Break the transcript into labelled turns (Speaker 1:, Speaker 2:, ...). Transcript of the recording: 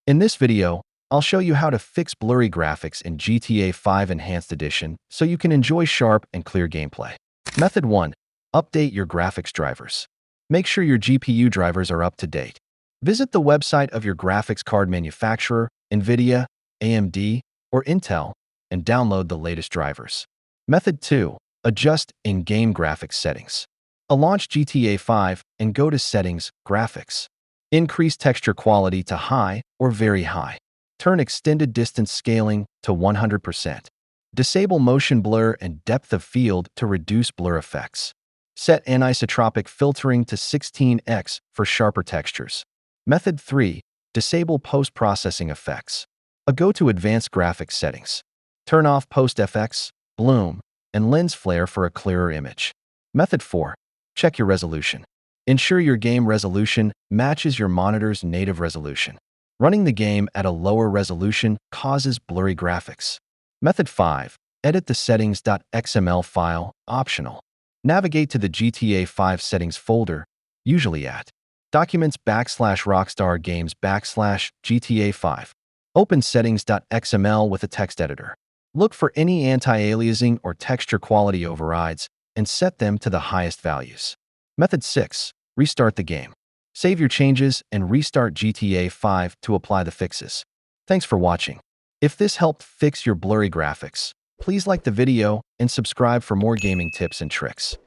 Speaker 1: In this video, I'll show you how to fix blurry graphics in GTA 5 Enhanced Edition so you can enjoy sharp and clear gameplay. Method 1. Update your graphics drivers. Make sure your GPU drivers are up to date. Visit the website of your graphics card manufacturer, NVIDIA, AMD, or Intel, and download the latest drivers. Method 2. Adjust in-game graphics settings. Launch GTA 5 and go to Settings, Graphics. Increase texture quality to high or very high. Turn extended distance scaling to 100%. Disable motion blur and depth of field to reduce blur effects. Set anisotropic filtering to 16x for sharper textures. Method 3. Disable post-processing effects. Go to Advanced Graphics Settings. Turn off post-FX, bloom, and lens flare for a clearer image. Method 4. Check your resolution. Ensure your game resolution matches your monitor's native resolution. Running the game at a lower resolution causes blurry graphics. Method 5. Edit the settings.xml file, optional. Navigate to the GTA 5 settings folder, usually at Documents/Rockstar Games/GTA 5. Open settings.xml with a text editor. Look for any anti-aliasing or texture quality overrides and set them to the highest values. Method 6. Restart the game. Save your changes and restart GTA 5 to apply the fixes. Thanks for watching. If this helped fix your blurry graphics, please like the video and subscribe for more gaming tips and tricks.